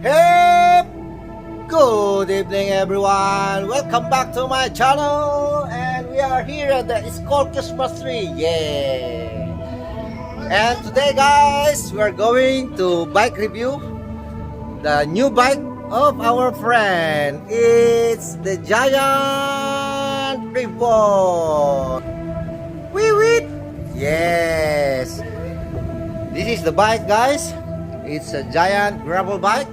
Hey, good evening everyone. Welcome back to my channel, and we are here at the GapsTv. Yeah. And today, guys, we are going to bike review the new bike of our friend. It's the giant Revolt. Wee wee. Yes. This is the bike, guys. It's a giant gravel bike.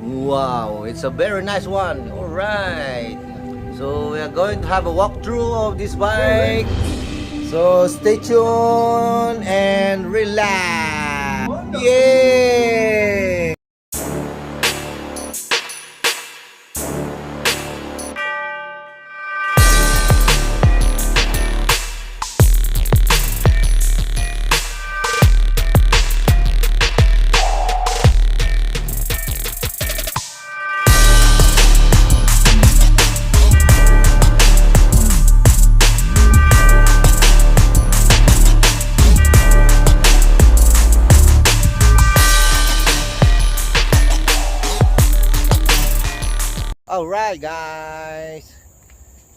Wow, it's a very nice one. All right. So we are going to have a walkthrough of this bike. So stay tuned and relax. Yeah. Alright, guys,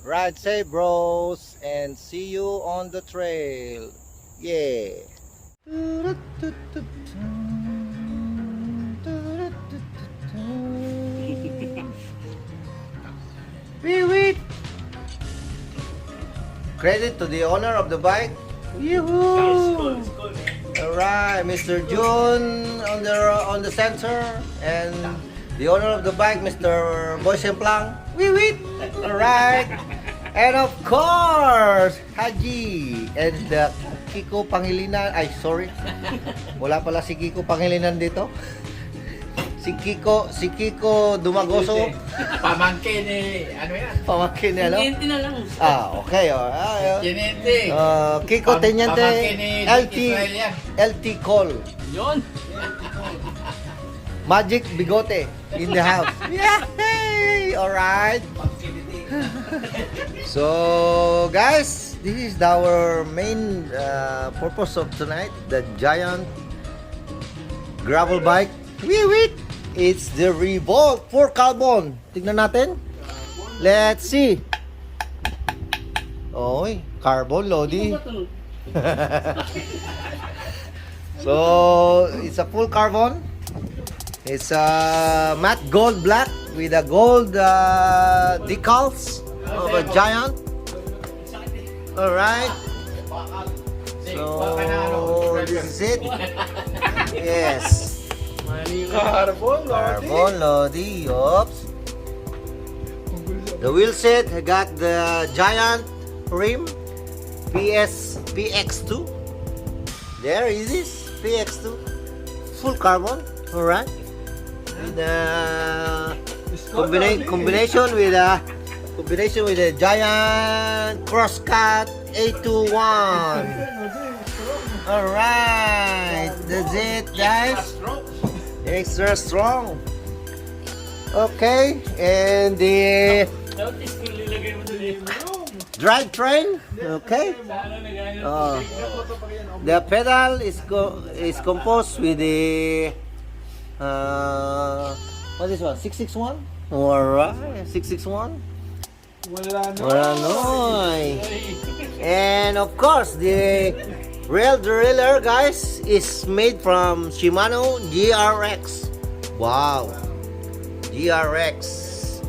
ride safe, bros, and see you on the trail. Yeah. Wee-wee. Credit to the owner of the bike. Yoo-hoo. Alright, Mr. June on the center, and the owner of the bike, Mr. Boy Semplang. Wee-wee. Alright. And of course, Haji and Kiko Pangilinan. Ay, sorry. Wala pala si Kiko Pangilinan dito. Si Kiko Dumagoso. Pamangkin ni, ano yan? Pamangkin ni ano? Teniente na lang. Okay. Teniente. Kiko Teniente. Pamangkin ni LT Call. Yun. Magic Bigote in the house. Yay! Alright. So, guys, this is our main purpose of tonight. The giant gravel bike. Wee-wee! It's the Revolt 4 carbon. Tignan natin. Let's see. Oy, carbon, Lodi. So, it's a full carbon. It's a matte gold black with a gold decals of a giant. Alright. So, this is it. Yes. Carbon, Lodi. Oops. The wheel set got the giant rim PX2. There it is, PX2. Full carbon. Alright. With combination with a giant crosscut 821. All right, that's it, guys. Extra strong. Okay, and the drivetrain. Okay. The pedal is composed with the what is one? 661? Alright, 661. Wala. And of course, the rail derailleur, guys, is made from Shimano GRX. Wow, GRX.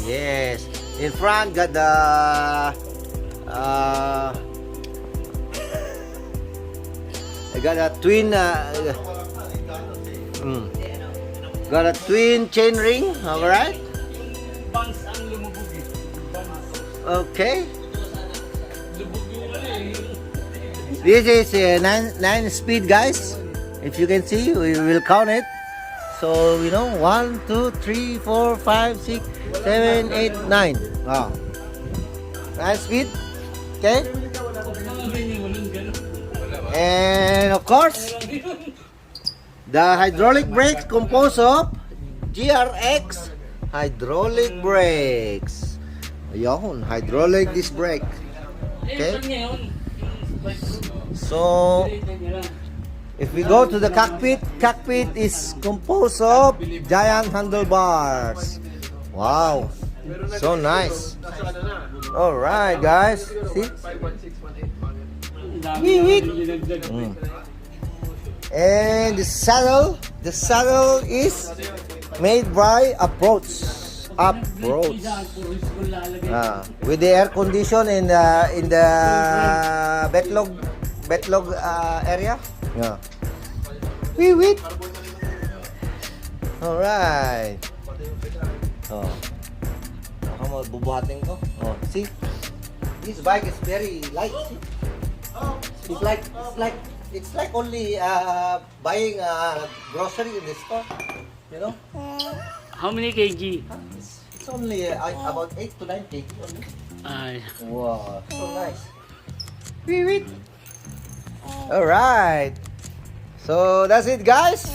Yes. In front, got the I got a twin. Got a twin chain ring, alright? Okay. This is a 9 speed, guys. If you can see, we will count it. So, 1, 2, 3, 4, 5, 6, 7, 8, 9. Wow. 9 speed. Okay. And of course, the hydraulic brakes composed of GRX hydraulic brakes. Ayun, hydraulic disc brake. Okay. So, If we go to the cockpit is composed of giant handlebars. Wow, so nice. All right, guys. See? And the saddle is made by approach. With the air condition in the backlog area. Yeah. Wee. All right. Oh. Baka mabubuhatin ko. Oh, see? This bike is very light. See? It's like only buying grocery in the store. You know? How many kg? It's only about 8 to 9 kg only. Wow, so nice. Wee. All right. So that's it, guys.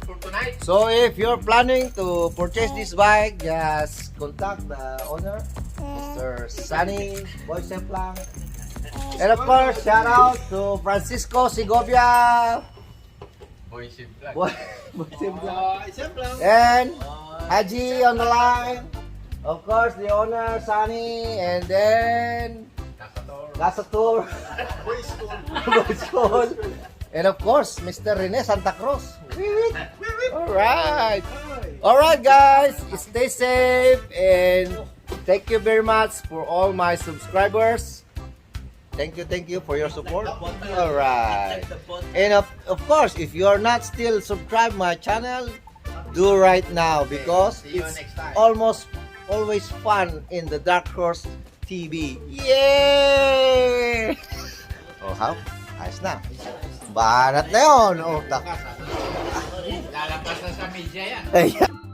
For tonight. So if you're planning to purchase this bike, just contact the owner, Mr. Sunny Boysemplang. And of course, shout out to Francisco Segovia. Boysemplang. Boysemplang. And Haji on the line. Of course, the owner, Sunny. And then Gasator. Boy School. And of course, Mr. Rene Santa Cruz. Alright guys, stay safe and thank you very much for all my subscribers. Thank you for your support. Alright. And of course, if you are not still subscribed my channel, do right now because it's almost always fun in the Dark Horse TV. Yay! Oh, how? Ayos na. Banat na yun. Oh, Lalapas na sa media yan. Ayan.